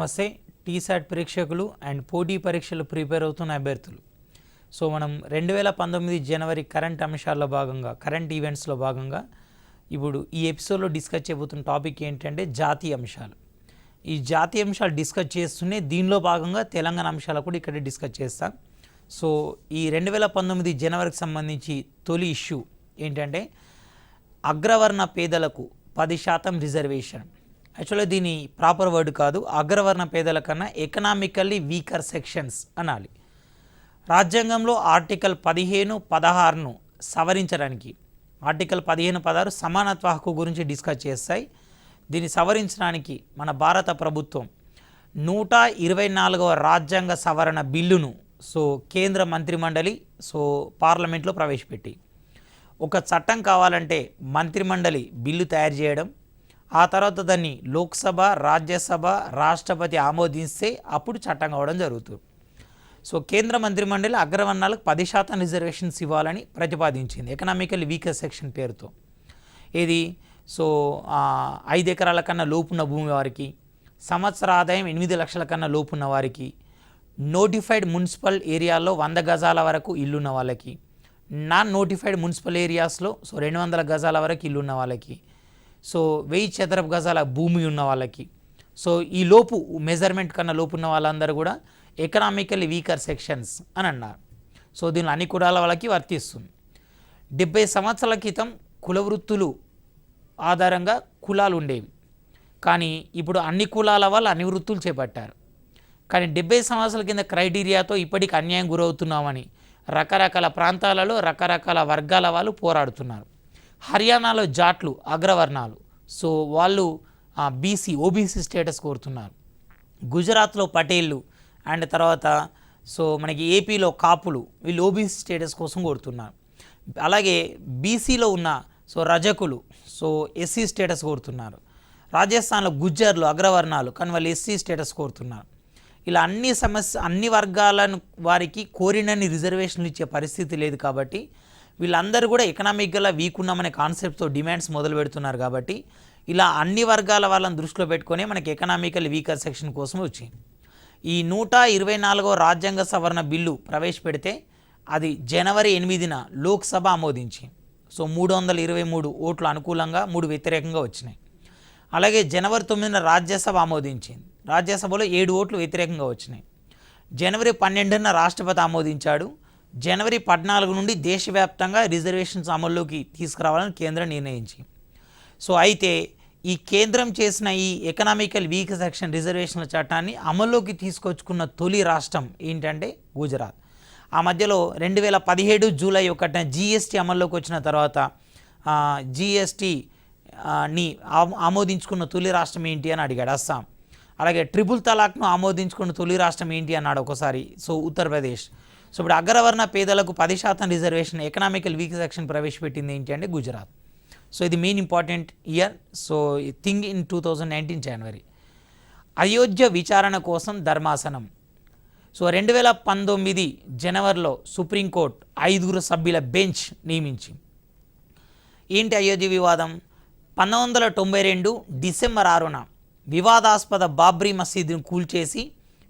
నమస్తే టీసాట్ ప్రేక్షకులు అండ్ పోటీ పరీక్షలు ప్రిపేర్ అవుతున్న అభ్యర్థులు. సో మనం 2019 జనవరి కరెంట్ అంశాల్లో భాగంగా కరెంట్ ఈవెంట్స్లో భాగంగా ఇప్పుడు ఈ ఎపిసోడ్లో డిస్కస్ చేయబోతున్న టాపిక్ ఏంటంటే జాతీయ అంశాలు. ఈ జాతీయ అంశాలు డిస్కస్ చేస్తూనే దీనిలో భాగంగా తెలంగాణ అంశాలు కూడా ఇక్కడ డిస్కస్ చేస్తాం. సో ఈ 2019 జనవరికి సంబంధించి తొలి ఇష్యూ ఏంటంటే అగ్రవర్ణ పేదలకు 10% రిజర్వేషన్. యాక్చువల్గా దీని ప్రాపర్ వర్డ్ కాదు, అగ్రవర్ణ పేదల కన్నా ఎకనామికల్లీ వీకర్ సెక్షన్స్ అనాలి. రాజ్యాంగంలో ఆర్టికల్ 15-16ను సవరించడానికి ఆర్టికల్ 15-16 సమానత్వ హక్కు గురించి డిస్కస్ చేస్తాయి. దీన్ని సవరించడానికి మన భారత ప్రభుత్వం 124వ రాజ్యాంగ సవరణ బిల్లును కేంద్ర మంత్రిమండలి పార్లమెంట్లో ప్రవేశపెట్టి ఒక చట్టం కావాలంటే మంత్రిమండలి బిల్లు తయారు చేయడం, ఆ తర్వాత దాన్ని లోక్సభ, రాజ్యసభ, రాష్ట్రపతి ఆమోదిస్తే అప్పుడు చట్టం కావడం జరుగుతుంది. కేంద్ర మంత్రిమండలి అగ్రవర్ణాలకు 10% రిజర్వేషన్స్ ఇవ్వాలని ప్రతిపాదించింది ఎకనామికల్ వీకర్ సెక్షన్ పేరుతో. ఇది 5 ఎకరాల కన్నా లోపున్న భూమి వారికి, సంవత్సర ఆదాయం 8 లక్షల కన్నా లోపున్న వారికి, నోటిఫైడ్ మున్సిపల్ ఏరియాలో 100 గజాల వరకు ఇల్లున్న వాళ్ళకి, నాన్ నోటిఫైడ్ మున్సిపల్ ఏరియాస్లో 200 గజాల వరకు ఇల్లున్న వాళ్ళకి, 1000 చదరపు గజాల భూమి ఉన్న వాళ్ళకి, ఈ లోపు మెజర్మెంట్ కన్నా లోపు ఉన్న వాళ్ళందరూ కూడా ఎకనామికల్ వీకర్ సెక్షన్స్ అని అన్నారు. దీనిలో అన్ని కులాల వాళ్ళకి వర్తిస్తుంది. 70 సంవత్సరాల క్రితం కుల వృత్తులు ఆధారంగా కులాలు ఉండేవి, కానీ ఇప్పుడు అన్ని కులాల వాళ్ళు అన్ని వృత్తులు చేపట్టారు. కానీ 70 సంవత్సరాల కింద క్రైటీరియాతో ఇప్పటికి అన్యాయం గురవుతున్నామని రకరకాల ప్రాంతాలలో రకరకాల వర్గాల వాళ్ళు పోరాడుతున్నారు. హర్యానాలో జాట్లు అగ్రవర్ణాలు, వాళ్ళు ఓబీసీ స్టేటస్ కోరుతున్నారు. గుజరాత్లో పటేళ్ళు అండ్ తర్వాత మనకి ఏపీలో కాపులు, వీళ్ళు ఓబీసీ స్టేటస్ కోసం కోరుతున్నారు. అలాగే బీసీలో ఉన్న రజకులు ఎస్సీ స్టేటస్ కోరుతున్నారు. రాజస్థాన్లో గుజ్జర్లు అగ్రవర్ణాలు, కానీ వాళ్ళు ఎస్సీ స్టేటస్ కోరుతున్నారు. ఇలా అన్ని వర్గాలను వారికి కోరినన్ని రిజర్వేషన్లు ఇచ్చే పరిస్థితి లేదు. కాబట్టి వీళ్ళందరూ కూడా ఎకనామిక్గా వీక్ ఉన్నామనే కాన్సెప్ట్తో డిమాండ్స్ మొదలు పెడుతున్నారు. కాబట్టి ఇలా అన్ని వర్గాల వాళ్ళని దృష్టిలో పెట్టుకొని మనకి ఎకనామికల్ వీకర్ సెక్షన్ కోసం వచ్చింది. ఈ 124వ రాజ్యాంగ సవరణ బిల్లు ప్రవేశపెడితే అది జనవరి 8న లోక్సభ ఆమోదించింది. 323 ఓట్లు అనుకూలంగా, 3 వ్యతిరేకంగా వచ్చినాయి. అలాగే జనవరి 9న రాజ్యసభ ఆమోదించింది. రాజ్యసభలో 7 ఓట్లు వ్యతిరేకంగా వచ్చినాయి. జనవరి 12న రాష్ట్రపతి ఆమోదించాడు. జనవరి 14 నుండి దేశవ్యాప్తంగా రిజర్వేషన్స్ అమల్లోకి తీసుకురావాలని కేంద్రం నిర్ణయించింది. అయితే ఈ కేంద్రం చేసిన ఈ ఎకనామికల్ వీక్ సెక్షన్ రిజర్వేషన్ల చట్టాన్ని అమల్లోకి తీసుకొచ్చుకున్న తొలి రాష్ట్రం ఏంటంటే గుజరాత్. ఆ మధ్యలో 2017 జూలై 1న జీఎస్టీ అమల్లోకి వచ్చిన తర్వాత జీఎస్టీని ఆమోదించుకున్న తొలి రాష్ట్రం ఏంటి అని అడిగాడు అస్సాం. అలాగే ట్రిపుల్ తలాక్ను ఆమోదించుకున్న తొలి రాష్ట్రం ఏంటి అన్నాడు ఒకసారి ఉత్తరప్రదేశ్. ఇప్పుడు అగ్రవర్ణ పేదలకు 10% రిజర్వేషన్ ఎకనామికల్ వీక్ సెక్షన్ ప్రవేశపెట్టింది ఏంటి అంటే గుజరాత్. ఇది main important year. Thing in 2019 జనవరి. అయోధ్య విచారణ కోసం ధర్మాసనం. 2019 జనవరిలో సుప్రీంకోర్టు 5 సభ్యుల బెంచ్ నియమించి ఏంటి అయోధ్య వివాదం? 1992 డిసెంబర్ 6న వివాదాస్పద బాబ్రీ మసీదును కూల్చేసి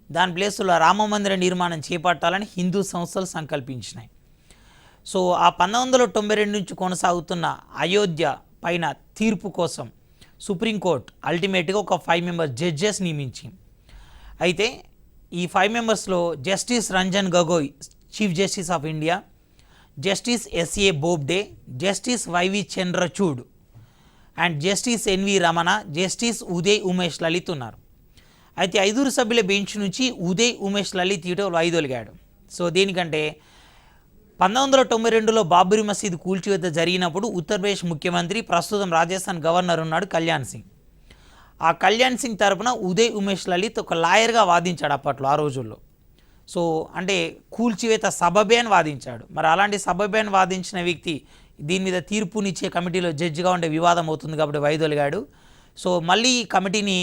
దాని ప్లేస్లో రామమందిర నిర్మాణం చేపట్టాలని హిందూ సంస్థలు సంకల్పించినాయి. ఆ 1992 నుంచి కొనసాగుతున్న అయోధ్య పైన తీర్పు కోసం సుప్రీంకోర్టు అల్టిమేట్గా ఒక 5 మెంబర్స్ జడ్జెస్ నియమించింది. అయితే ఈ 5 మెంబర్స్లో justice Ranjan Gogoi chief justice of India, justice S A Bobde, justice Y V Chandrachud and justice N V Ramana, justice Uday Umesh Lalit ఉన్నారు. అయితే 5 సభ్యుల బెంచ్ నుంచి ఉదయ్ ఉమేష్ లలిత్ ఇటీవల వైదొలిగాడు. దేనికంటే 1992లో బాబ్రీ మసీద్ కూల్చివేత జరిగినప్పుడు ఉత్తరప్రదేశ్ ముఖ్యమంత్రి, ప్రస్తుతం రాజస్థాన్ గవర్నర్ ఉన్నాడు కళ్యాణ్ సింగ్. ఆ కళ్యాణ్ సింగ్ తరపున ఉదయ్ ఉమేష్ లలిత్ ఒక లాయర్గా వాదించాడు అప్పట్లో, ఆ రోజుల్లో. అంటే కూల్చివేత సబబే అని వాదించాడు. మరి అలాంటి సబబే అని వాదించిన వ్యక్తి దీని మీద తీర్పునిచ్చే కమిటీలో జడ్జిగా ఉండే వివాదం అవుతుంది కాబట్టి వైదొలిగాడు. మళ్ళీ ఈ కమిటీని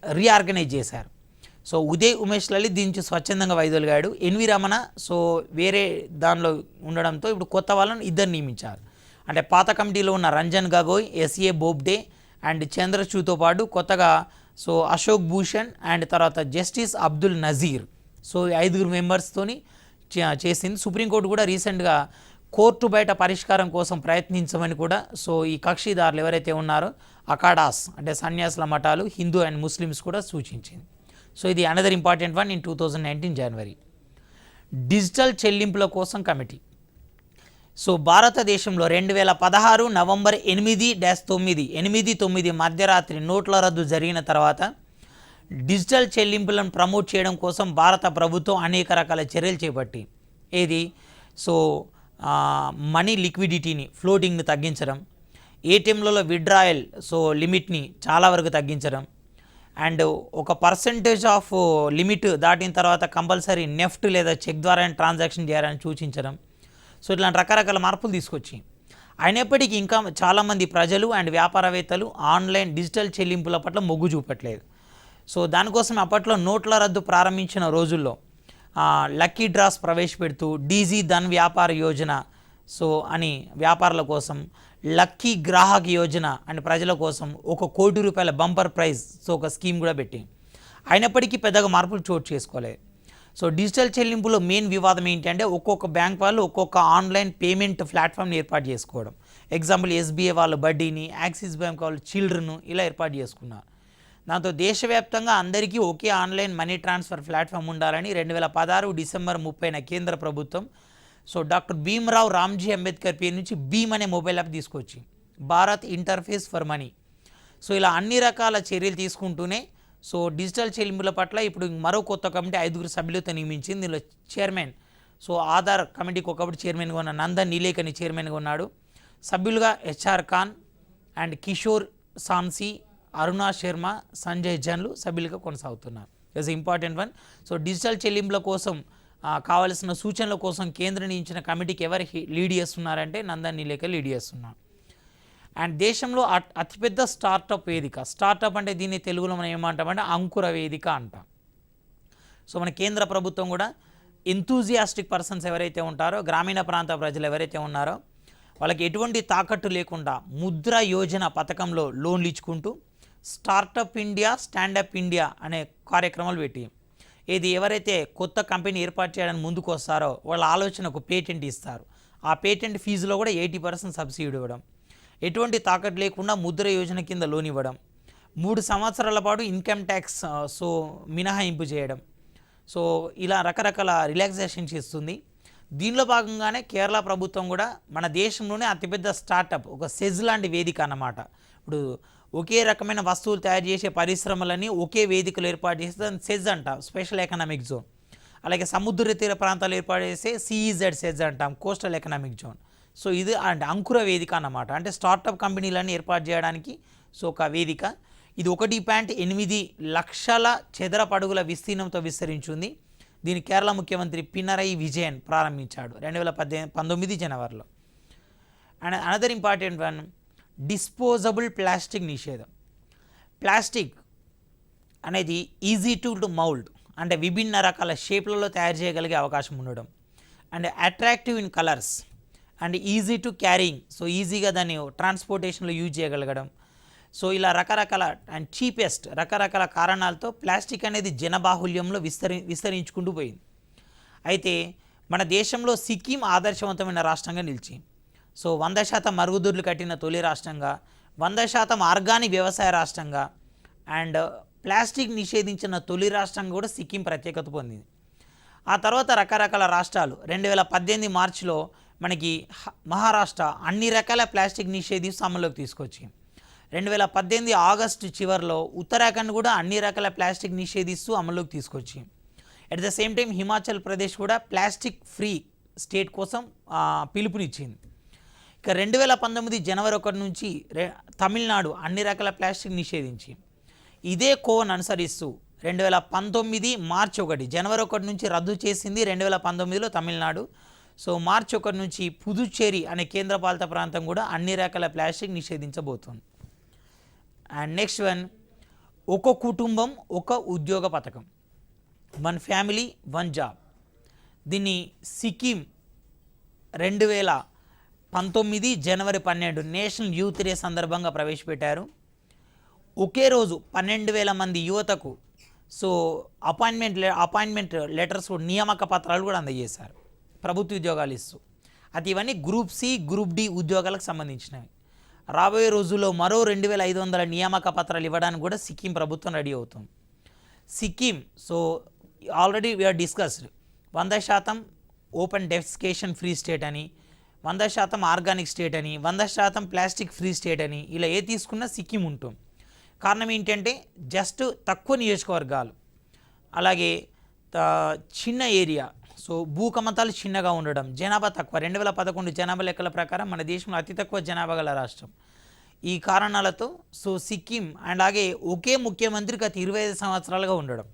రీఆర్గనైజ్ చేశారు. ఉదయ్ ఉమేష్ లలిత్ దీని నుంచి స్వచ్ఛందంగా వైదొలిగాడు. ఎన్వి రమణ వేరే దానిలో ఉండడంతో ఇప్పుడు కొత్త వాళ్ళని 2 నియమించారు. అంటే పాత కమిటీలో ఉన్న రంజన్ గగోయ్, ఎస్ఏ బోబ్డే అండ్ చంద్రచూడ్తో పాటు కొత్తగా సో అశోక్ భూషణ్ అండ్ తర్వాత జస్టిస్ అబ్దుల్ నజీర్, సో 5 మెంబర్స్తోని చేసింది. సుప్రీంకోర్టు కూడా రీసెంట్గా కోర్టు బయట పరిష్కారం కోసం ప్రయత్నించమని కూడా సో ఈ కక్షిదారులు ఎవరైతే ఉన్నారో అఖాడాస్ అంటే సన్యాసుల మఠాలు, హిందూ అండ్ ముస్లిమ్స్ కూడా సూచించింది. సో ఇది another important one in 2019 January. Digital చెల్లింపుల కోసం కమిటీ. సో భారతదేశంలో 2016 నవంబర్ 8-9 మధ్యరాత్రి నోట్ల రద్దు జరిగిన తర్వాత డిజిటల్ చెల్లింపులను ప్రమోట్ చేయడం కోసం భారత ప్రభుత్వం అనేక రకాల చర్యలు చేపట్టి ఏది సో మనీ లిక్విడిటీని ఫ్లోటింగ్ని తగ్గించడం, ఏటీఎంలలో విత్డ్రాయల్ సో లిమిట్ని చాలా వరకు తగ్గించడం, అండ్ ఒక పర్సంటేజ్ ఆఫ్ లిమిట్ దాటిన తర్వాత కంపల్సరీ నెఫ్ట్ లేదా చెక్ ద్వారా ట్రాన్సాక్షన్ చేయాలని సూచించడం. సో ఇట్లాంటి రకరకాల మార్పులు తీసుకొచ్చి అయినప్పటికీ ఇంకా చాలామంది ప్రజలు అండ్ వ్యాపారవేత్తలు ఆన్లైన్ డిజిటల్ చెల్లింపుల పట్ల మొగ్గు చూపట్లేదు. సో దానికోసం అప్పట్లో నోట్ల రద్దు ప్రారంభించిన రోజుల్లో లక్కీ డ్రాస్ ప్రవేశపెడుతూ డీజీ ధన్ వ్యాపార యోజన సో అని వ్యాపారుల కోసం, లక్కీ గ్రాహక్ యోజన అని ప్రజల కోసం ₹1 కోటి బంపర్ ప్రైజ్ సో ఒక స్కీమ్ కూడా పెట్టి అయినప్పటికీ పెద్దగా మార్పులు చోటు చేసుకోలేదు. సో డిజిటల్ చెల్లింపులో మెయిన్ వివాదం ఏంటంటే ఒక్కొక్క బ్యాంక్ వాళ్ళు ఒక్కొక్క ఆన్లైన్ పేమెంట్ ప్లాట్ఫామ్ని ఏర్పాటు చేసుకోవడం. ఎగ్జాంపుల్ SBI వాళ్ళు బడ్డీని, యాక్సిస్ బ్యాంక్ వాళ్ళు చిల్డ్రన్ ఇలా ఏర్పాటు చేసుకున్నారు. దాంతో దేశవ్యాప్తంగా అందరికీ ఒకే ఆన్లైన్ మనీ ట్రాన్స్ఫర్ ప్లాట్ఫామ్ ఉండాలని 2016 డిసెంబర్ 30న కేంద్ర ప్రభుత్వం సో డాక్టర్ భీమ్రావ్ రామ్జీ అంబేద్కర్ పేరు నుంచి భీమ్ అనే మొబైల్ యాప్ తీసుకొచ్చి Bharat interface for money. So ఇలా అన్ని రకాల చర్యలు తీసుకుంటూనే సో డిజిటల్ చెల్లింపుల పట్ల ఇప్పుడు మరో కొత్త కమిటీ 5 సభ్యులతో నియమించింది. దీనిలో చైర్మన్ సో ఆధార్ కమిటీకి ఒకప్పుడు చైర్మన్గా ఉన్న నందన్ నీలేకని చైర్మన్గా ఉన్నాడు. సభ్యులుగా HR ఖాన్ అండ్ కిషోర్ సాన్సీ, అరుణా శర్మ, సంజయ్ జన్లు సభ్యులుగా కొనసాగుతున్నారు. It's important one. So digital చెల్లింపుల కోసం కావలసిన సూచనల కోసం కేంద్రం నియమించిన కమిటీకి ఎవరు లీడ్ చేస్తున్నారంటే నందన్ నీలేక లీడ్ చేస్తున్నారు. అండ్ దేశంలో అతిపెద్ద స్టార్టప్ వేదిక, స్టార్టప్ అంటే దీన్ని తెలుగులో మనం ఏమంటామంటే అంకుర వేదిక అంటాం. సో మన కేంద్ర ప్రభుత్వం కూడా ఎంతూజియాస్టిక్ పర్సన్స్ ఎవరైతే ఉంటారో, గ్రామీణ ప్రాంత ప్రజలు ఎవరైతే ఉన్నారో వాళ్ళకి ఎటువంటి తాకట్టు లేకుండా ముద్ర యోజన పథకంలో లోన్లు ఇచ్చుకుంటూ స్టార్టప్ ఇండియా, స్టాండప్ ఇండియా అనే కార్యక్రమాలు పెట్టి ఏది ఎవరైతే కొత్త కంపెనీ ఏర్పాటు చేయడానికి ముందుకు వస్తారో వాళ్ళ ఆలోచనకు పేటెంట్ ఇస్తారు. ఆ పేటెంట్ ఫీజులో కూడా 80% సబ్సిడీ ఇవ్వడం, ఎటువంటి తాకట్టు లేకుండా ముద్ర యోజన కింద లోన్ ఇవ్వడం, 3 సంవత్సరాల పాటు ఇన్కమ్ ట్యాక్స్ సో మినహాయింపు చేయడం. సో ఇలా రకరకాల రిలాక్సేషన్స్ ఇస్తుంది. దీనిలో భాగంగానే కేరళ ప్రభుత్వం కూడా మన దేశంలోనే అతిపెద్ద స్టార్టప్ ఒక సెజ్ లాంటి వేదిక అన్నమాట. ఇప్పుడు ఒకే రకమైన వస్తువులు తయారు చేసే పరిశ్రమలని ఒకే వేదికలో ఏర్పాటు చేస్తే దాన్ని సెజ్ అంటాం, స్పెషల్ ఎకనామిక్ జోన్. అలాగే సముద్ర తీర ప్రాంతాలు ఏర్పాటు చేస్తే CEZ సెజ్ అంటాం, కోస్టల్ ఎకనామిక్ జోన్. సో ఇది అంటే అంకుర వేదిక అన్నమాట. అంటే స్టార్టప్ కంపెనీలన్నీ ఏర్పాటు చేయడానికి సో ఒక వేదిక. ఇది 1.8 లక్షల చదరపు అడుగుల విస్తీర్ణంతో విస్తరించింది. దీని కేరళ ముఖ్యమంత్రి పినరయి విజయన్ ప్రారంభించాడు 2019 జనవరిలో. And another important one, disposable plastic నిషేధం. ప్లాస్టిక్ అనేది ఈజీ టు మౌల్డ్ అంటే విభిన్న రకాల షేప్లలో తయారు చేయగలిగే అవకాశం ఉండడం, and attractive in colours and easy to carrying, so ఈజీగా దాన్ని ట్రాన్స్పోర్టేషన్లో యూజ్ చేయగలగడం. సో ఇలా రకరకాల అండ్ చీపెస్ట్ రకరకాల కారణాలతో ప్లాస్టిక్ అనేది జనబాహుల్యంలో విస్తరించుకుంటూ పోయింది. అయితే మన దేశంలో సిక్కిం ఆదర్శవంతమైన రాష్ట్రంగా నిలిచి సో 100% మరుగుదొడ్లు కట్టిన తొలి రాష్ట్రంగా, 100% ఆర్గానిక్ వ్యవసాయ రాష్ట్రంగా అండ్ ప్లాస్టిక్ నిషేధించిన తొలి రాష్ట్రంగా కూడా సిక్కిం ప్రత్యేకత పొందింది. ఆ తర్వాత రకరకాల రాష్ట్రాలు 2018 మార్చిలో మనకి మహారాష్ట్ర అన్ని రకాల ప్లాస్టిక్ నిషేధిస్తూ అమల్లోకి తీసుకొచ్చి 2018 ఆగస్టు చివరిలో ఉత్తరాఖండ్ కూడా అన్ని రకాల ప్లాస్టిక్ నిషేధిస్తూ అమల్లోకి తీసుకొచ్చి at the same time Himachal Pradesh కూడా ప్లాస్టిక్ ఫ్రీ స్టేట్ కోసం పిలుపునిచ్చింది. ఇక 2019 జనవరి 1 నుంచి తమిళనాడు అన్ని రకాల ప్లాస్టిక్ నిషేధించి ఇదే కోవను అనుసరిస్తూ 2019 మార్చి 1 జనవరి 1 నుంచి రద్దు చేసింది 2019లో తమిళనాడు. సో మార్చి 1 నుంచి పుదుచ్చేరి అనే కేంద్రపాలిత ప్రాంతం కూడా అన్ని రకాల ప్లాస్టిక్ నిషేధించబోతుంది. అండ్ నెక్స్ట్ వన్, ఒక కుటుంబం ఒక ఉద్యోగ పథకం, 1 ఫ్యామిలీ 1 జాబ్. దీన్ని సిక్కిం 2019 జనవరి 12 నేషనల్ యూత్ డే సందర్భంగా ప్రవేశపెట్టారు. ఒకే రోజు 12,000 మంది యువతకు సో అపాయింట్మెంట్ లెటర్స్ నియామక పత్రాలు కూడా అందజేశారు ప్రభుత్వ ఉద్యోగాలు ఇస్తూ. అది ఇవన్నీ గ్రూప్ సి గ్రూప్ డి ఉద్యోగాలకు సంబంధించినవి. రాబోయే రోజుల్లో మరో 2,500 నియామక పత్రాలు ఇవ్వడానికి కూడా సిక్కిం ప్రభుత్వం రెడీ అవుతుంది. Sikkim so already we're discussed 100% open defecation free state అని, 100% ఆర్గానిక్ స్టేట్ అని, 100% ప్లాస్టిక్ ఫ్రీ స్టేట్ అని, ఇలా ఏ తీసుకున్నా సిక్కిం ఉంటుంది. కారణం ఏంటంటే జస్ట్ తక్కువ నియోజకవర్గాలు, అలాగే చిన్న ఏరియా, సో భూకమతాలు చిన్నగా ఉండడం, జనాభా తక్కువ. 2011 జనాభా లెక్కల ప్రకారం మన దేశంలో అతి తక్కువ జనాభా గల రాష్ట్రం. ఈ కారణాలతో సో సిక్కిం అలాగే ఒకే ముఖ్యమంత్రి గత 25 సంవత్సరాలుగా ఉండడం.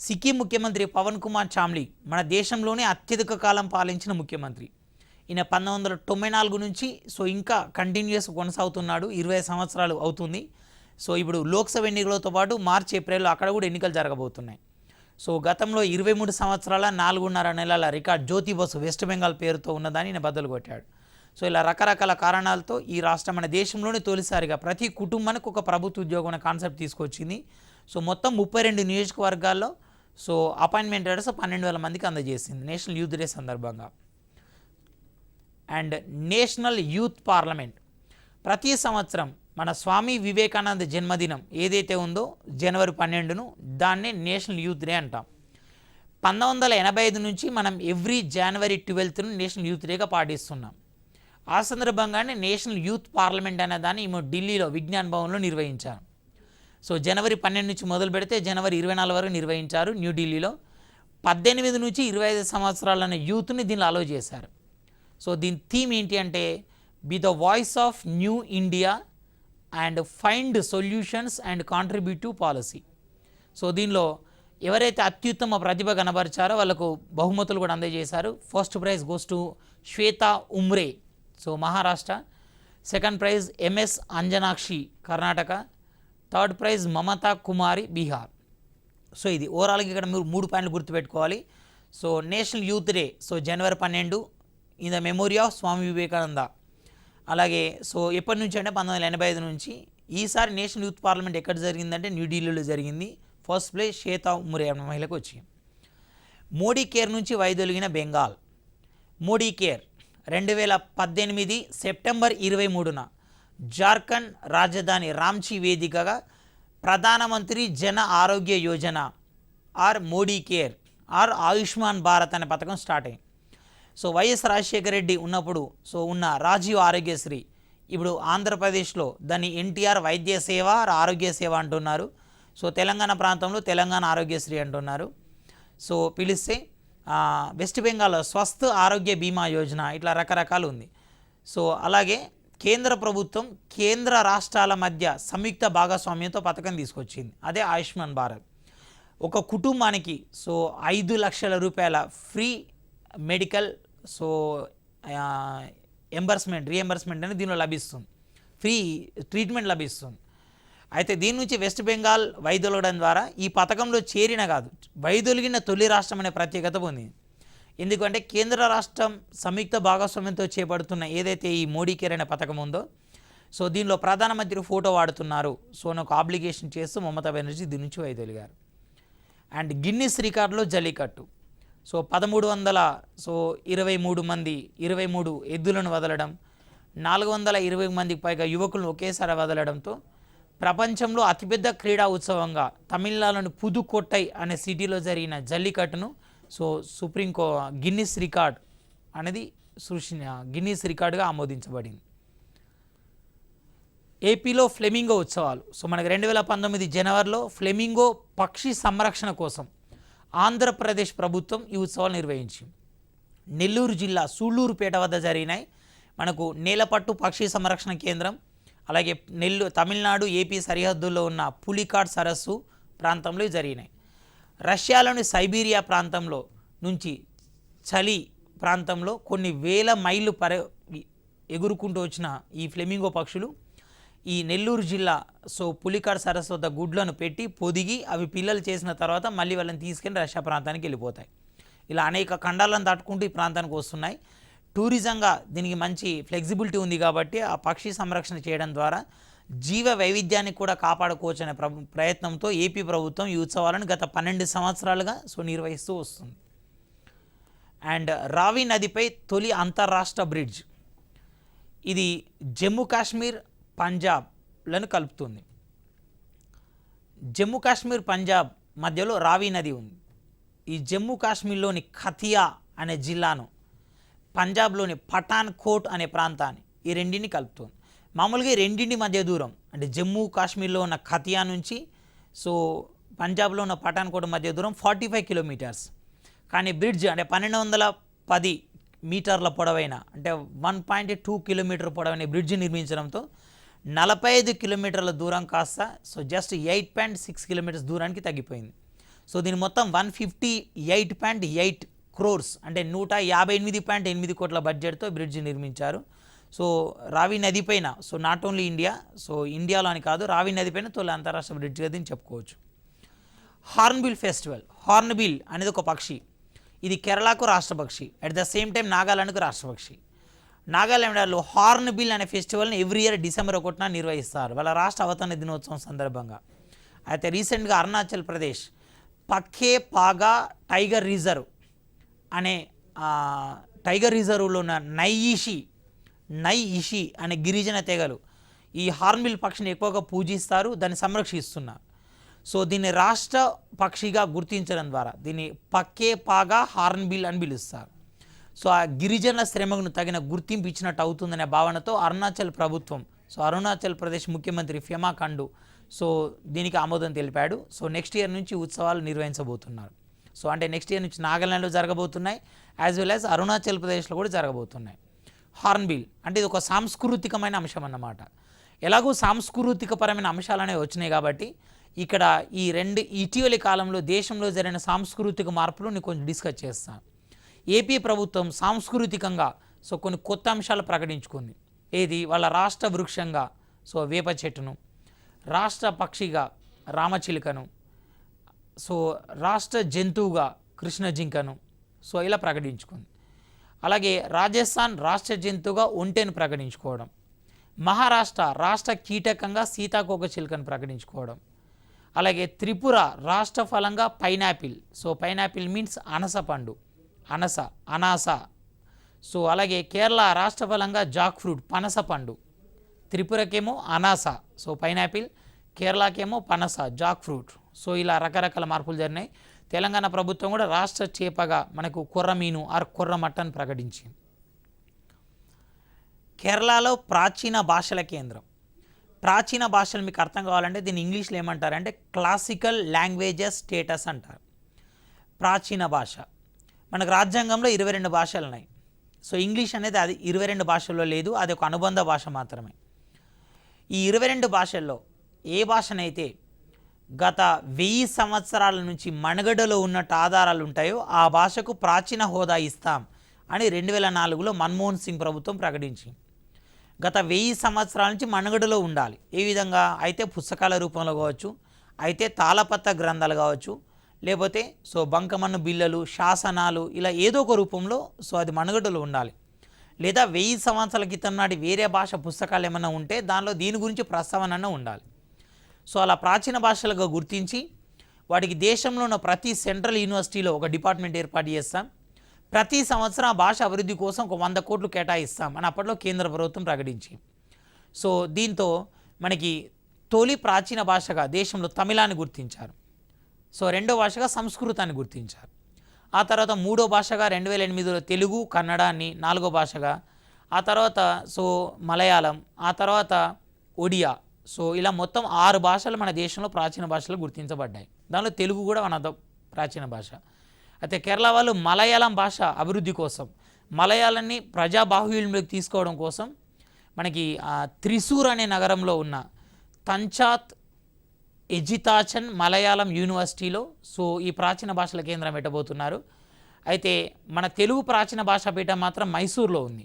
సిక్కిం ముఖ్యమంత్రి పవన్ కుమార్ చామ్లీ మన దేశంలోనే అత్యధిక కాలం పాలించిన ముఖ్యమంత్రి. ఈయన 1994 నుంచి సో ఇంకా కంటిన్యూస్ కొనసాగుతున్నాడు. 20 సంవత్సరాలు అవుతుంది. సో ఇప్పుడు లోక్సభ ఎన్నికలతో పాటు మార్చి ఏప్రిల్లో అక్కడ కూడా ఎన్నికలు జరగబోతున్నాయి. సో గతంలో 23 సంవత్సరాల 4.5 నెలల రికార్డ్ జ్యోతి బసు వెస్ట్ బెంగాల్ పేరుతో ఉన్నదాన్ని ఈయన బద్దలు కొట్టాడు. సో ఇలా రకరకాల కారణాలతో ఈ రాష్ట్రం మన దేశంలోనే తొలిసారిగా ప్రతి కుటుంబానికి ఒక ప్రభుత్వ ఉద్యోగం అనే కాన్సెప్ట్ తీసుకొచ్చింది. సో మొత్తం 32 నియోజకవర్గాల్లో సో అపాయింట్మెంట్ లెటర్స్ 12,000 మందికి అందజేసింది నేషనల్ యూత్ డే సందర్భంగా. అండ్ నేషనల్ యూత్ పార్లమెంట్ ప్రతి సంవత్సరం మన స్వామి వివేకానంద జన్మదినం ఏదైతే ఉందో జనవరి 12ను దాన్నే నేషనల్ యూత్ డే అంటాం. 1985 నుంచి మనం ఎవ్రీ జనవరి 12ను నేషనల్ యూత్ డేగా పాటిస్తున్నాం. ఆ సందర్భంగానే నేషనల్ యూత్ పార్లమెంట్ అనే దాన్ని ఢిల్లీలో విజ్ఞాన్ భవన్లో నిర్వహించారు. సో జనవరి 12 నుంచి మొదలు పెడితే జనవరి 24 వరకు నిర్వహించారు న్యూఢిల్లీలో. 18 నుంచి 25 సంవత్సరాలన్న యూత్ని దీనిలో అలో చేశారు. సో దీని థీమ్ ఏంటి అంటే be the voice of new India and find solutions and contribute to policy. So దీనిలో ఎవరైతే అత్యుత్తమ ప్రతిభ కనబరిచారో వాళ్ళకు బహుమతులు కూడా అందజేశారు. First prize goes to Shweta Umre, so Maharashtra. Second prize M S Anjanakshi, Karnataka. Third prize Mamata Kumari, Bihar. So ఇది ఓవరాల్గా ఇక్కడ మీరు 3 పాయింట్లు గుర్తుపెట్టుకోవాలి. So national youth day so January 12 in the memory of Swami Vivekananda. అలాగే సో ఎప్పటి నుంచి అంటే 1985 నుంచి. ఈసారి నేషనల్ యూత్ పార్లమెంట్ ఎక్కడ జరిగిందంటే న్యూఢిల్లీలో జరిగింది. ఫస్ట్ ప్లేస్ శ్వేతా ఉమ్రే అనే మహిళకు వచ్చింది. మోడీ కేర్ నుంచి వైదొలిగిన బెంగాల్. మోడీ కేర్ 2018 సెప్టెంబర్ 23న జార్ఖండ్ రాజధాని రాంచీ వేదికగా Pradhanmantri Jan Arogya Yojana or Modi care or Ayushman Bharat అనే పథకం స్టార్ట్ అయింది. సో వైఎస్ రాజశేఖర రెడ్డి ఉన్నప్పుడు సో ఉన్న రాజీవ్ ఆరోగ్యశ్రీ ఇప్పుడు ఆంధ్రప్రదేశ్లో దాన్ని ఎన్టీఆర్ వైద్య సేవ ఆరోగ్య సేవ అంటున్నారు. సో తెలంగాణ ప్రాంతంలో తెలంగాణ ఆరోగ్యశ్రీ అంటున్నారు. సో పిలిస్తే వెస్ట్ బెంగాల్లో స్వస్థ్ ఆరోగ్య బీమా యోజన, ఇట్లా రకరకాలు ఉంది. సో అలాగే కేంద్ర ప్రభుత్వం కేంద్ర రాష్ట్రాల మధ్య సంయుక్త భాగస్వామ్యంతో పథకం తీసుకొచ్చింది, అదే ఆయుష్మాన్ భారత్. ఒక కుటుంబానికి సో 5 లక్షల రూపాయల ఫ్రీ మెడికల్ సో రీఎంబర్స్మెంట్ అనేది దీనిలో లభిస్తుంది, ఫ్రీ ట్రీట్మెంట్ లభిస్తుంది. అయితే దీని నుంచి వెస్ట్ బెంగాల్ వైదొలగడం ద్వారా ఈ పథకంలో చేరిన కాదు, వైదొలిగిన తొలి రాష్ట్రం అనే ప్రత్యేకత పొందింది. ఎందుకంటే కేంద్ర రాష్ట్రం సంయుక్త భాగస్వామ్యంతో చేపడుతున్న ఏదైతే ఈ మోడీ కేర్ అనే పథకం ఉందో సో దీనిలో ప్రధానమంత్రి ఫోటో వాడుతున్నారు. సో నాకు ఆబ్లిగేషన్ చేస్తూ మమతా బెనర్జీ దీని నుంచి వైదొలిగారు. అండ్ గిన్నిస్ రికార్డులో జల్లికట్టు. సో 23 ఎద్దులను వదలడం, 420 మందికి పైగా యువకులను ఒకేసారి వదలడంతో ప్రపంచంలో అతిపెద్ద క్రీడా ఉత్సవంగా తమిళనాడులోని పుదుకొట్టై అనే సిటీలో జరిగిన జల్లికట్టును సో గిన్నిస్ రికార్డ్ అనేది గిన్నిస్ రికార్డుగా ఆమోదించబడింది. ఏపీలో ఫ్లెమింగో ఉత్సవాలు. సో మనకి 2019 జనవరిలో ఫ్లెమింగో పక్షి సంరక్షణ కోసం ఆంధ్రప్రదేశ్ ప్రభుత్వం ఈ ఉత్సవాలు నిర్వహించింది. నెల్లూరు జిల్లా సూళ్ళూరుపేట వద్ద జరిగినాయి. మనకు నేలపట్టు పక్షి సంరక్షణ కేంద్రం, అలాగే తమిళనాడు ఏపీ సరిహద్దుల్లో ఉన్న పులికాట్ సరస్సు ప్రాంతంలో జరిగినాయి. రష్యాలోని సైబీరియా ప్రాంతంలో నుంచి చలి ప్రాంతంలో కొన్ని వేల మైళ్ళు ఎగురుకుంటూ వచ్చిన ఈ ఫ్లెమింగో పక్షులు ఈ నెల్లూరు జిల్లా సో పులికాట్ సరస్సు వద్ద గుడ్లను పెట్టి పొదిగి అవి పిల్లలు చేసిన తర్వాత మళ్ళీ వాళ్ళని తీసుకెళ్ళి రష్యా ప్రాంతానికి వెళ్ళిపోతాయి. ఇలా అనేక ఖండాలను దాటుకుంటూ ఈ ప్రాంతానికి వస్తున్నాయి. టూరిజంగా దీనికి మంచి ఫ్లెక్సిబిలిటీ ఉంది కాబట్టి ఆ పక్షి సంరక్షణ చేయడం ద్వారా జీవ వైవిధ్యాన్ని కూడా కాపాడుకోవచ్చు అనే ప్రయత్నంతో ఏపీ ప్రభుత్వం ఈ ఉత్సవాలను గత 12 సంవత్సరాలుగా నిర్వహిస్తూ వస్తుంది. అండ్ రావి నదిపై తొలి అంతర్రాష్ట్ర బ్రిడ్జ్, ఇది జమ్మూ కాశ్మీర్ పంజాబ్లను కలుపుతుంది. జమ్మూ కాశ్మీర్ పంజాబ్ మధ్యలో రావి నది ఉంది. ఈ జమ్మూ కాశ్మీర్లోని ఖతియా అనే జిల్లాను పంజాబ్లోని పఠాన్ కోట్ అనే ప్రాంతాన్ని ఈ రెండింటిని కలుపుతుంది. మామూలుగా ఈ రెండింటి మధ్య దూరం అంటే జమ్మూ కాశ్మీర్లో ఉన్న ఖతియా నుంచి పంజాబ్లో ఉన్న పఠాన్ కోట్ మధ్య దూరం 45 కిలోమీటర్స్. కానీ బ్రిడ్జ్ అంటే 1210 మీటర్ల పొడవైన అంటే 1.2 కిలోమీటర్ పొడవైన బ్రిడ్జ్ నిర్మించడంతో 45 కిలోమీటర్ల దూరం కాస్త జస్ట్ 8.6 కిలోమీటర్స్ దూరానికి తగ్గిపోయింది. దీని మొత్తం 158.8 క్రోర్స్ అంటే 158.8 కోట్ల బడ్జెట్తో బ్రిడ్జ్ నిర్మించారు. రావి నది పైన నాట్ ఓన్లీ ఇండియా ఇండియాలో అని కాదు, రావి నది పైన తొలి అంతర్రాష్ట్ర బ్రిడ్జ్గా దీన్ని చెప్పుకోవచ్చు. హార్న్బిల్ ఫెస్టివల్, హార్న్బిల్ అనేది ఒక పక్షి, ఇది కేరళకు రాష్ట్ర పక్షి, అట్ ద సేమ్ టైం నాగాలాండ్కు రాష్ట్ర పక్షి. నాగాలాండ్లో హార్న్బిల్ అనే ఫెస్టివల్ని ఎవ్రీ ఇయర్ డిసెంబర్ 1న నిర్వహిస్తారు వాళ్ళ రాష్ట్ర అవతరణ దినోత్సవం సందర్భంగా. అయితే రీసెంట్గా అరుణాచల్ ప్రదేశ్ పక్కే పాగా టైగర్ రిజర్వ్ అనే టైగర్ రిజర్వ్లో ఉన్న నై ఇషి అనే గిరిజన తెగలు ఈ హార్న్బిల్ పక్షిని ఎక్కువగా పూజిస్తారు, దాన్ని సంరక్షిస్తున్నారు. దీన్ని రాష్ట్ర పక్షిగా గుర్తించడం ద్వారా దీన్ని పక్కే పాగా హార్న్బిల్ అని పిలుస్తారు. ఆ గిరిజన శ్రమకు తగిన గుర్తింపు ఇచ్చినట్టు అవుతుందనే భావనతో అరుణాచల్ ప్రభుత్వం అరుణాచల్ ప్రదేశ్ ముఖ్యమంత్రి పెమా ఖండు దీనికి ఆమోదం తెలిపాడు. నెక్స్ట్ ఇయర్ నుంచి ఉత్సవాలు నిర్వహించబోతున్నారు. అంటే నెక్స్ట్ ఇయర్ నుంచి నాగాలాండ్లో జరగబోతున్నాయి, యాజ్ వెల్ యాజ్ అరుణాచల్ ప్రదేశ్లో కూడా జరగబోతున్నాయి. హార్న్బిల్ అంటే ఇది ఒక సాంస్కృతికమైన అంశం అన్నమాట. ఎలాగో సాంస్కృతికపరమైన అంశాలు అనేవి వచ్చినాయి కాబట్టి ఇక్కడ ఈ ఇటీవలి కాలంలో దేశంలో జరిగిన సాంస్కృతిక మార్పులు కొంచెం డిస్కస్ చేస్తాను. ఏపీ ప్రభుత్వం సాంస్కృతికంగా కొన్ని కొత్త అంశాలు ప్రకటించుకుంది. ఏది వాళ్ళ రాష్ట్ర వృక్షంగా వేప చెట్టును, రాష్ట్ర పక్షిగా రామచిలుకను, రాష్ట్ర జంతువుగా కృష్ణ జింకను ఇలా ప్రకటించుకుంది. అలాగే రాజస్థాన్ రాష్ట్ర జంతువుగా ఒంటెను ప్రకటించుకోవడం, మహారాష్ట్ర రాష్ట్ర కీటకంగా సీతాకోకచిలుకను ప్రకటించుకోవడం, అలాగే త్రిపుర రాష్ట్ర ఫలంగా పైనాపిల్ పైనాపిల్ మీన్స్ అనస పండు అనాస. అలాగే కేరళ రాష్ట్ర ఫలంగా జాక్ ఫ్రూట్ పనస పండు, త్రిపురకేమో అనాస పైనాపిల్, కేరళకేమో పనస జాక్ ఫ్రూట్. ఇలా రకరకాల మార్పులు జరిగినాయి. తెలంగాణ ప్రభుత్వం కూడా రాష్ట్ర చేపగా మనకు కొర్రమీను కొర్ర మటన్ ప్రకటించింది. కేరళలో ప్రాచీన భాషల కేంద్రం. ప్రాచీన భాషలు మీకు అర్థం కావాలంటే దీన్ని ఇంగ్లీష్లో ఏమంటారంటే క్లాసికల్ లాంగ్వేజెస్ స్టేటస్ అంటారు. ప్రాచీన భాష మనకు రాజ్యాంగంలో 22 భాషలు ఉన్నాయి. ఇంగ్లీష్ అనేది అది 22 భాషల్లో లేదు, అది ఒక అనుబంధ భాష మాత్రమే. ఈ 22 భాషల్లో ఏ భాషనైతే గత 1000 సంవత్సరాల నుంచి మనుగడలో ఉన్నట్టు ఆధారాలు ఉంటాయో ఆ భాషకు ప్రాచీన హోదా ఇస్తాం అని 2004లో మన్మోహన్ సింగ్ ప్రభుత్వం ప్రకటించింది. గత 1000 సంవత్సరాల నుంచి మనుగడలో ఉండాలి. ఏ విధంగా అయితే పుస్తకాల రూపంలో కావచ్చు, అయితే తాళపత్ర గ్రంథాలు కావచ్చు, లేకపోతే బంకమన్ను బిళ్ళలు, శాసనాలు, ఇలా ఏదో ఒక రూపంలో అది మనుగడలో ఉండాలి. లేదా 1000 సంవత్సరాల క్రితం నాటి వేరే భాష పుస్తకాలు ఏమైనా ఉంటే దానిలో దీని గురించి ప్రస్తావన ఉండాలి. అలా ప్రాచీన భాషలుగా గుర్తించి వాటికి దేశంలో ఉన్న ప్రతి సెంట్రల్ యూనివర్సిటీలో ఒక డిపార్ట్మెంట్ ఏర్పాటు చేస్తాం. ప్రతి సంవత్సరం ఆ భాష అభివృద్ధి కోసం ఒక 100 కోట్లు కేటాయిస్తాం అని అప్పట్లో కేంద్ర ప్రభుత్వం ప్రకటించింది. దీంతో మనకి తొలి ప్రాచీన భాషగా దేశంలో తమిళాన్ని గుర్తించారు. రెండో భాషగా సంస్కృతాన్ని గుర్తించారు. ఆ తర్వాత మూడో భాషగా 2008లో తెలుగు, కన్నడాన్ని, నాలుగో భాషగా, ఆ తర్వాత మలయాళం, ఆ తర్వాత ఒడియా. ఇలా మొత్తం 6 భాషలు మన దేశంలో ప్రాచీన భాషలు గుర్తించబడ్డాయి. దానిలో తెలుగు కూడా మన ప్రాచీన భాష. అయితే కేరళ వాళ్ళు మలయాళం భాష అభివృద్ధి కోసం, మలయాళాన్ని ప్రజాబాహుళ్యంలోకి తీసుకోవడం కోసం మనకి త్రిశూర్ అనే నగరంలో ఉన్న తంచాత్ ఎజితాచన్ మలయాళం యూనివర్సిటీలో ఈ ప్రాచీన భాషల కేంద్రం పెట్టబోతున్నారు. అయితే మన తెలుగు ప్రాచీన భాషా పీఠం మాత్రం మైసూర్లో ఉంది.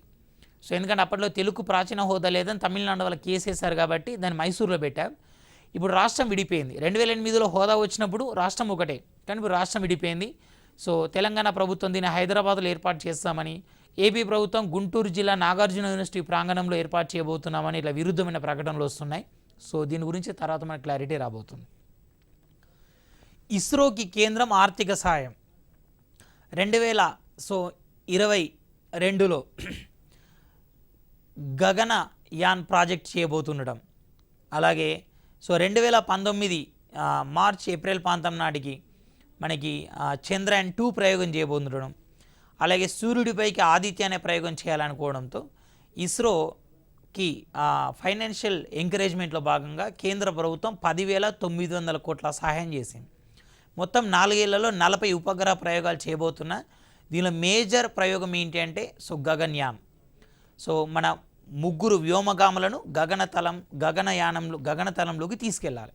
ఎందుకంటే అప్పట్లో తెలుగు ప్రాచీన హోదా లేదని తమిళనాడు వాళ్ళకి కేసేశారు కాబట్టి దాన్ని మైసూర్లో పెట్టారు. ఇప్పుడు రాష్ట్రం విడిపోయింది. 2008లో హోదా వచ్చినప్పుడు రాష్ట్రం ఒకటే, కానీ ఇప్పుడు రాష్ట్రం విడిపోయింది. తెలంగాణ ప్రభుత్వం దీన్ని హైదరాబాద్లో ఏర్పాటు చేస్తామని, ఏపీ ప్రభుత్వం గుంటూరు జిల్లా నాగార్జున యూనివర్సిటీ ప్రాంగణంలో ఏర్పాటు చేయబోతున్నామని ఇలా విరుద్ధమైన ప్రకటనలు వస్తున్నాయి. సో దీని గురించి తర్వాత మనకు క్లారిటీ రాబోతుంది. ఇస్రోకి కేంద్రం ఆర్థిక సహాయం 2022లో గగనయాన్ ప్రాజెక్ట్ చేయబోతుండడం, అలాగే 2019 మార్చ్ ఏప్రిల్ ప్రాంతం నాటికి మనకి చంద్రయాన్-2 ప్రయోగం చేయబోతుండడం, అలాగే సూర్యుడిపైకి ఆదిత్య అనే ప్రయోగం చేయాలనుకోవడంతో ఇస్రోకి ఫైనాన్షియల్ ఎంకరేజ్మెంట్లో భాగంగా కేంద్ర ప్రభుత్వం 10,900 కోట్ల సహాయం చేసింది. మొత్తం 4 ఏళ్లలో 40 ఉపగ్రహ ప్రయోగాలు చేయబోతున్నా. దీనిలో మేజర్ ప్రయోగం ఏంటి అంటే గగన్యాన్. మన 3 వ్యోమగాములను గగనతలంలోకి తీసుకెళ్ళాలి.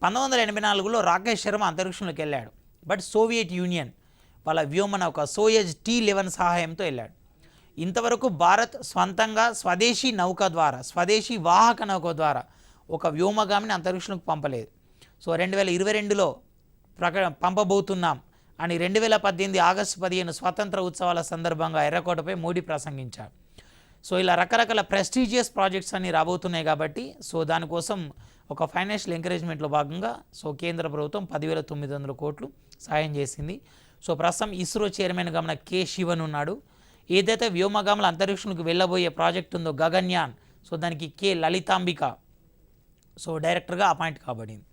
1984లో రాకేష్ శర్మ అంతరిక్షంలోకి వెళ్ళాడు. బట్ సోవియట్ యూనియన్ వాళ్ళ వ్యోమనౌక సోయజ్ T-11 సహాయంతో వెళ్ళాడు. ఇంతవరకు భారత్ స్వంతంగా స్వదేశీ వాహక నౌక ద్వారా ఒక వ్యోమగామిని అంతరిక్షంలోకి పంపలేదు. 2022లో పంపబోతున్నాం అని 2018 ఆగస్టు 15 స్వాతంత్ర ఉత్సవాల సందర్భంగా ఎర్రకోటపై మోడీ ప్రసంగించారు. ఇలా రకరకాల ప్రెస్టీజియస్ ప్రాజెక్ట్స్ అన్ని రాబోతున్నాయి కాబట్టి దానికోసం ఒక ఫైనాన్షియల్ ఎంకరేజ్మెంట్లో భాగంగా కేంద్ర ప్రభుత్వం 10,900 కోట్లు సాయం చేసింది. ప్రస్తుతం ఇస్రో చైర్మన్గా మన కె శివన్ ఉన్నాడు. ఏదైతే వ్యోమగాముల అంతరిక్షంలోకి వెళ్ళబోయే ప్రాజెక్ట్ ఉందో గగన్యాన్, దానికి కె లలితాంబిక డైరెక్టర్గా అపాయింట్ కాబడింది.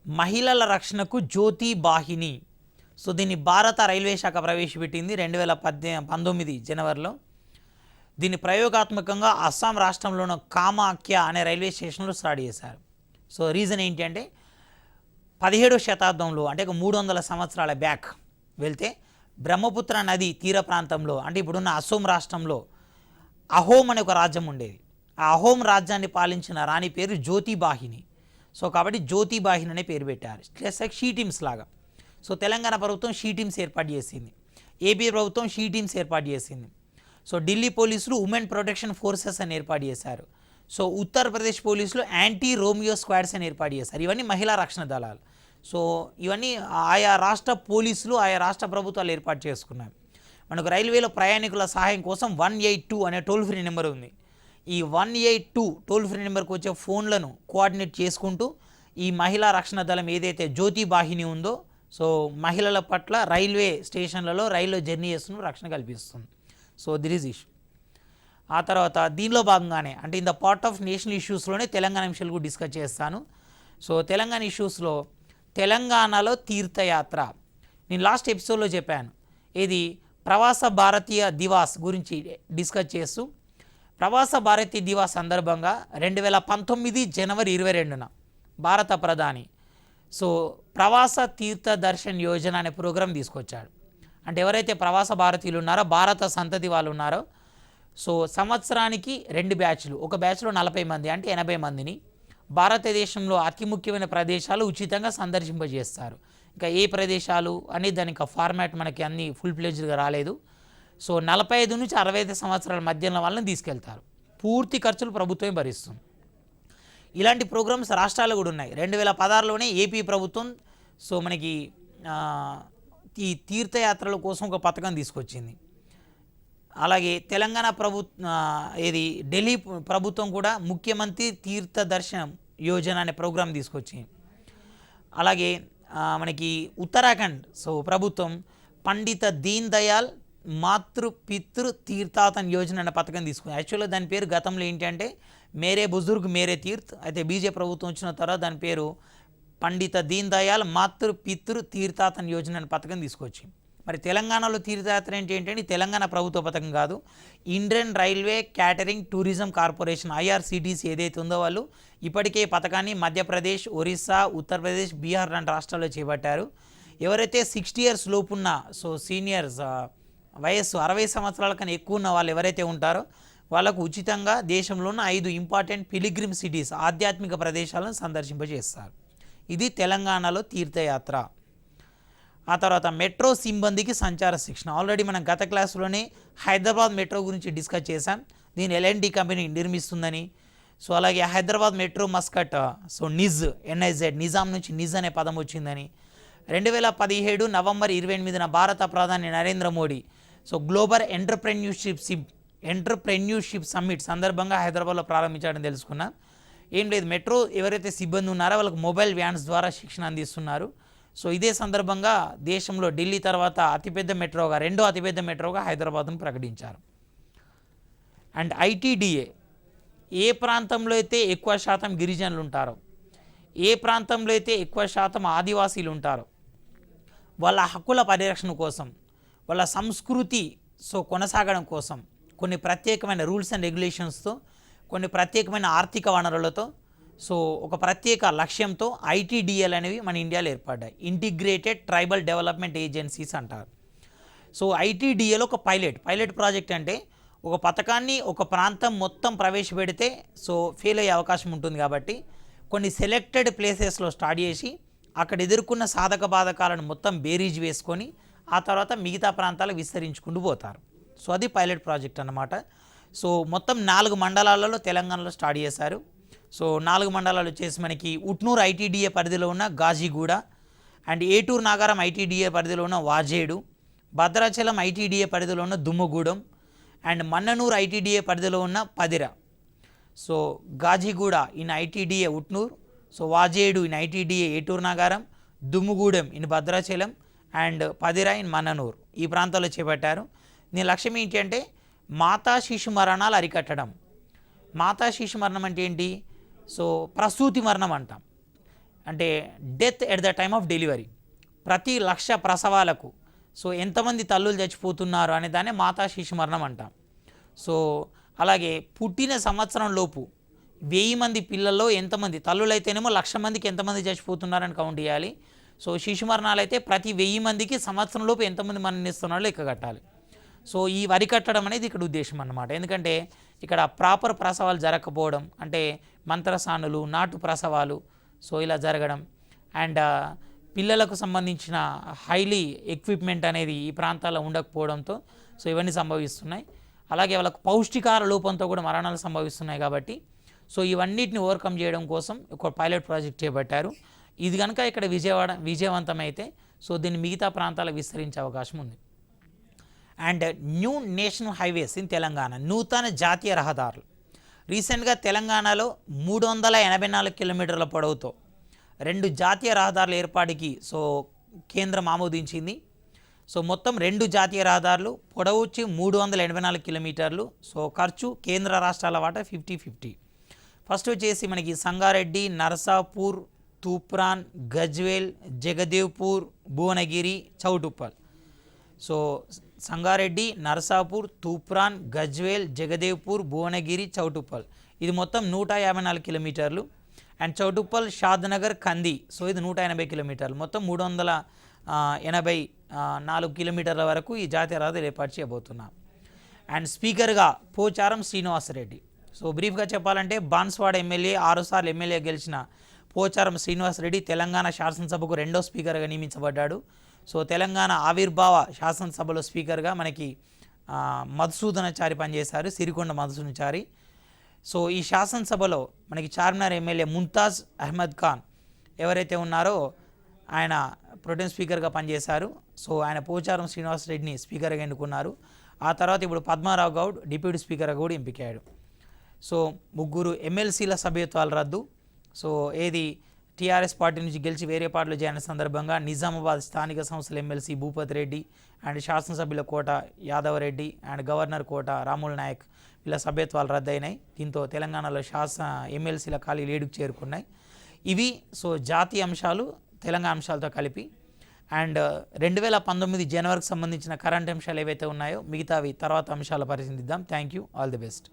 మహిళల రక్షణకు జ్యోతి బాహిని, దీన్ని భారత రైల్వే శాఖ ప్రవేశపెట్టింది 2019 జనవరిలో. దీన్ని ప్రయోగాత్మకంగా అస్సాం రాష్ట్రంలోని కామాఖ్య అనే రైల్వే స్టేషన్లో స్టార్ట్ చేశారు. రీజన్ ఏంటి అంటే 17వ శతాబ్దంలో అంటే 300 సంవత్సరాల బ్యాక్ వెళ్తే బ్రహ్మపుత్ర నది తీర ప్రాంతంలో అంటే ఇప్పుడున్న అస్సాం రాష్ట్రంలో అహోమ్ అనే ఒక రాజ్యం ఉండేది. ఆ అహోమ్ రాజ్యాన్ని పాలించిన రాణి పేరు జ్యోతిబాహిని. కాబట్టి జ్యోతిబాహిని అనే పేరు పెట్టారు. లైక్ షీ టీమ్స్ లాగా. తెలంగాణ ప్రభుత్వం షీ టీమ్స్ ఏర్పాటు చేసింది, ఏపీ ప్రభుత్వం షీ టీమ్స్ ఏర్పాటు చేసింది. ఢిల్లీ పోలీసులు ఉమెన్ ప్రొటెక్షన్ ఫోర్సెస్ అని ఏర్పాటు చేశారు. ఉత్తరప్రదేశ్ పోలీసులు యాంటీ రోమియో స్క్వాడ్స్ అని ఏర్పాటు చేశారు. ఇవన్నీ మహిళా రక్షణ దళాలు. ఇవన్నీ ఆయా రాష్ట్ర పోలీసులు ఆయా రాష్ట్ర ప్రభుత్వాలు ఏర్పాటు చేసుకున్నాయి. మనకు రైల్వేలో ప్రయాణికుల సహాయం కోసం 182 అనే టోల్ ఫ్రీ నెంబర్ ఉంది. ఈ 182 టోల్ ఫ్రీ నెంబర్కి వచ్చే ఫోన్లను కోఆర్డినేట్ చేసుకుంటూ ఈ మహిళా రక్షణ దళం ఏదైతే జ్యోతిబాహిని ఉందో మహిళల పట్ల రైల్వే స్టేషన్లలో రైల్లో జర్నీ చేస్తున్న రక్షణ కల్పిస్తుంది. This is issue. ఆ తర్వాత దీనిలో భాగంగానే అంటే in the part of national ఇష్యూస్లోనే తెలంగాణ విషయాలు కూడా డిస్కస్ చేస్తాను. తెలంగాణ ఇష్యూస్లో తెలంగాణలో తీర్థయాత్ర నేను లాస్ట్ ఎపిసోడ్లో చెప్పాను. ఇది ప్రవాస భారతీయ దివాస్ గురించి డిస్కస్ చేస్తూ ప్రవాస భారతీయ దివాస్ సందర్భంగా 2019 జనవరి 22న భారత ప్రధాని ప్రవాస తీర్థ దర్శన్ యోజన అనే ప్రోగ్రాం తీసుకొచ్చాడు. అంటే ఎవరైతే ప్రవాస భారతీయులు ఉన్నారో భారత సంతతి వాళ్ళు ఉన్నారో సంవత్సరానికి 2 బ్యాచ్లు, ఒక బ్యాచ్లో 40 మంది అంటే 80 మందిని భారతదేశంలో అతి ముఖ్యమైన ప్రదేశాలు ఉచితంగా సందర్శింపజేస్తారు. ఇంకా ఏ ప్రదేశాలు అనేది దానికి ఫార్మాట్ మనకి అన్ని ఫుల్ ప్లేజ్డ్గా రాలేదు. 45 నుంచి 65 సంవత్సరాల మధ్యలో వాళ్ళని తీసుకెళ్తారు. పూర్తి ఖర్చులు ప్రభుత్వమే భరిస్తుంది. ఇలాంటి ప్రోగ్రామ్స్ రాష్ట్రాలు కూడా ఉన్నాయి. 2016లోనే ఏపీ ప్రభుత్వం మనకి ఈ తీర్థయాత్రల కోసం ఒక పథకం తీసుకొచ్చింది. అలాగే తెలంగాణ ఢిల్లీ ప్రభుత్వం కూడా ముఖ్యమంత్రి తీర్థ దర్శనం యోజన అనే ప్రోగ్రాం తీసుకొచ్చింది. అలాగే మనకి ఉత్తరాఖండ్ ప్రభుత్వం పండిత దీన్ దయాల్ మాతృపితృ తీర్థాటన్ యోజన అనే పథకం తీసుకుంది. యాక్చువల్గా దాని పేరు గతంలో ఏంటి అంటే మేరే బుజుర్గ్ మేరే తీర్థ్. అయితే బీజేపీ ప్రభుత్వం వచ్చిన తర్వాత దాని పేరు పండిత దీన్ దయాల్ మాతృపితృ తీర్థాటన్ యోజన అనే పథకం తీసుకొచ్చి. మరి తెలంగాణలో తీర్థయాత్ర ఏంటంటే తెలంగాణ ప్రభుత్వ పథకం కాదు, Indian railway catering tourism corporation IRCTC ఏదైతే ఉందో వాళ్ళు ఇప్పటికే పథకాన్ని మధ్యప్రదేశ్, ఒరిస్సా, ఉత్తరప్రదేశ్, బీహార్ లాంటి రాష్ట్రాల్లో చేపట్టారు. ఎవరైతే 60 years లోపున్న సీనియర్స్ వయస్సు 60 సంవత్సరాల కన్నా ఎక్కువ ఉన్న వాళ్ళు ఎవరైతే ఉంటారో వాళ్ళకు ఉచితంగా దేశంలో ఉన్న 5 ఇంపార్టెంట్ పిలిగ్రిమ్ సిటీస్ ఆధ్యాత్మిక ప్రదేశాలను సందర్శింపజేస్తారు. ఇది తెలంగాణలో తీర్థయాత్ర. ఆ తర్వాత మెట్రో సిబ్బందికి సంచార శిక్షణ. ఆల్రెడీ మనం గత క్లాసులోనే హైదరాబాద్ మెట్రో గురించి డిస్కస్ చేశాం. దీని L&T కంపెనీ నిర్మిస్తుందని. అలాగే Hyderabad metro mascot NIZ Nizam నుంచి నిజ్ అనే పదం వచ్చిందని. 2017 నవంబర్ 28న భారత ప్రధాని Narendra Modi global entrepreneurship summit సందర్భంగా హైదరాబాద్లో ప్రారంభించాడని తెలుసుకున్నాం. ఏం లేదు, మెట్రో ఎవరైతే సిబ్బంది ఉన్నారో వాళ్ళకి మొబైల్ వ్యాన్స్ ద్వారా శిక్షణ అందిస్తున్నారు. సో ఇదే సందర్భంగా దేశంలో ఢిల్లీ తర్వాత రెండో అతిపెద్ద మెట్రోగా హైదరాబాద్ను ప్రకటించారు. అండ్ ఐటీడీఏ, ఏ ప్రాంతంలో అయితే ఎక్కువ శాతం గిరిజనులు ఉంటారో, ఏ ప్రాంతంలో అయితే ఎక్కువ శాతం ఆదివాసీలు ఉంటారో వాళ్ళ హక్కుల పరిరక్షణ కోసం, వాళ్ళ సంస్కృతి కొనసాగడం కోసం కొన్ని ప్రత్యేకమైన రూల్స్ అండ్ రెగ్యులేషన్స్తో, కొన్ని ప్రత్యేకమైన ఆర్థిక వనరులతో, ఒక ప్రత్యేక లక్ష్యంతో ఐటీడీఏలు అనేవి మన ఇండియాలో ఏర్పడ్డాయి. ఇంటిగ్రేటెడ్ ట్రైబల్ డెవలప్మెంట్ ఏజెన్సీస్ అంటారు. సో ఐటీడీఏలో ఒక పైలట్ ప్రాజెక్ట్ అంటే ఒక పథకాన్ని ఒక ప్రాంతం మొత్తం ప్రవేశపెడితే ఫెయిల్ అయ్యే అవకాశం ఉంటుంది. కాబట్టి కొన్ని సెలెక్టెడ్ ప్లేసెస్లో స్టార్ట్ చేసి అక్కడ ఎదుర్కొన్న సాధక బాధకాలను మొత్తం బేరీజ్ వేసుకొని ఆ తర్వాత మిగతా ప్రాంతాలకు విస్తరించుకుంటూ పోతారు. అది పైలట్ ప్రాజెక్ట్ అన్నమాట. మొత్తం 4 మండలాలలో తెలంగాణలో స్టార్ట్ చేశారు. 4 మండలాలు వచ్చేసి మనకి ఉట్నూరు ఐటీడీఏ పరిధిలో ఉన్న గాజిగూడ, అండ్ ఏటూరు నాగారం ఐటీడీఏ పరిధిలో ఉన్న వాజేడు, భద్రాచలం ఐటీడీఏ పరిధిలో ఉన్న దుమ్మగూడెం, అండ్ మన్ననూరు ఐటీడీఏ పరిధిలో ఉన్న Padira. Gajiguda in ITDA Utnoor, Wazedu in ITDA Eturu Nagaram, Dummugudem in Bhadrachalam, and Padira in Mannanur ఈ ప్రాంతాల్లో చేపట్టారు. దీని లక్ష్యం ఏంటి అంటే మాతా శిశు మరణాలు అరికట్టడం. మాతా శిశు మరణం అంటే ఏంటి? ప్రసూతి మరణం అంటాం. అంటే death at the time of delivery. ప్రతి 1,00,000 ప్రసవాలకు ఎంతమంది తల్లులు చచ్చిపోతున్నారు అనే దాన్ని మాతా శిశు మరణం అంటాం. అలాగే పుట్టిన సంవత్సరం లోపు 1000 మంది పిల్లల్లో ఎంతమంది తల్లులు అయితేనేమో 1,00,000 మందికి ఎంతమంది చచ్చిపోతున్నారని కౌంట్ చేయాలి. శిశు మరణాలు అయితే ప్రతి 1000 మందికి సంవత్సరం లోపు ఎంతమంది మరణిస్తున్నారో లెక్క కట్టాలి. ఈ వరికట్టడం అనేది ఇక్కడ ఉద్దేశం అన్నమాట. ఎందుకంటే ఇక్కడ ప్రాపర్ ప్రసవాలు జరగకపోవడం, అంటే మంత్రసానులు, నాటు ప్రసవాలు ఇలా జరగడం, అండ్ పిల్లలకు సంబంధించిన హైలీ ఎక్విప్మెంట్ అనేది ఈ ప్రాంతాల్లో ఉండకపోవడంతో ఇవన్నీ సంభవిస్తున్నాయి. అలాగే వాళ్ళకు పౌష్టికాహార లోపంతో కూడా మరణాలు సంభవిస్తున్నాయి. కాబట్టి ఇవన్నిటిని ఓవర్కమ్ చేయడం కోసం ఒక పైలట్ ప్రాజెక్ట్ చేపట్టారు. ఇది కనుక ఇక్కడ విజయవంతమైతే దీన్ని మిగతా ప్రాంతాలకు విస్తరించే అవకాశం ఉంది. And new national highways in Telangana, నూతన జాతీయ రహదారులు. రీసెంట్గా తెలంగాణలో 384 కిలోమీటర్ల పొడవుతో 2 జాతీయ రహదారుల ఏర్పాటుకి కేంద్రం ఆమోదించింది. మొత్తం 2 జాతీయ రహదారులు, పొడవు వచ్చి 384 కిలోమీటర్లు. ఖర్చు కేంద్ర రాష్ట్రాల వాటా 50-50. ఫస్ట్ వచ్చేసి మనకి సంగారెడ్డి, నర్సాపూర్, తూప్రాన్, గజ్వేల్, జగదేవ్పూర్, భువనగిరి, చౌటుప్పల్. సంగారెడ్డి, నర్సాపూర్, తూప్రాన్, గజ్వేల్, జగదేవ్పూర్, భువనగిరి, చౌటుప్పల్ ఇది మొత్తం 154 కిలోమీటర్లు. అండ్ చౌటుప్పల్, షాద్నగర్, కంది ఇది 180 కిలోమీటర్లు. మొత్తం 384 కిలోమీటర్ల వరకు ఈ జాతీయ రహదారి ఏర్పాటు చేయబోతున్నాం. అండ్ స్పీకర్గా పోచారం శ్రీనివాసరెడ్డి. బ్రీఫ్గా చెప్పాలంటే బాన్స్వాడ ఎమ్మెల్యే, 6 సార్లు ఎమ్మెల్యే గెలిచిన పోచారం శ్రీనివాసరెడ్డి తెలంగాణ శాసనసభకు 2వ స్పీకర్గా నియమించబడ్డాడు. తెలంగాణ ఆవిర్భావ శాసనసభలో స్పీకర్గా మనకి మధుసూదనాచారి పనిచేశారు, సిరికొండ మధుసూదనాచారి. ఈ శాసనసభలో మనకి చార్మినార్ ఎమ్మెల్యే ముంతాజ్ అహ్మద్ ఖాన్ ఎవరైతే ఉన్నారో ఆయన ప్రొటెం స్పీకర్గా పనిచేశారు. ఆయన పోచారం శ్రీనివాసరెడ్డిని స్పీకర్గా ఎన్నుకున్నారు. ఆ తర్వాత ఇప్పుడు పద్మారావు గౌడ్ డిప్యూటీ స్పీకర్గా కూడా ఎంపికయ్యాడు. 3 ఎమ్మెల్సీల సభ్యత్వాలు రద్దు. ఏది టీఆర్ఎస్ పార్టీ నుంచి గెలిచి వేరే పార్టీలో చేరిన సందర్భంగా నిజామాబాద్ స్థానిక సంస్థల ఎమ్మెల్సీ భూపతి రెడ్డి అండ్ శాసనసభ్యుల కోట యాదవరెడ్డి అండ్ గవర్నర్ కోట రాముల్ నాయక్ వీళ్ళ సభ్యత్వాలు రద్దయినాయి. దీంతో తెలంగాణలో ఎమ్మెల్సీల ఖాళీలు 7కు చేరుకున్నాయి. ఇవి జాతీయ అంశాలు తెలంగాణ అంశాలతో కలిపి. అండ్ 2019 జనవరికి సంబంధించిన కరెంట్ అంశాలు ఏవైతే ఉన్నాయో మిగతావి తర్వాత అంశాల పరిశీలిద్దాం. Thank you, all the best.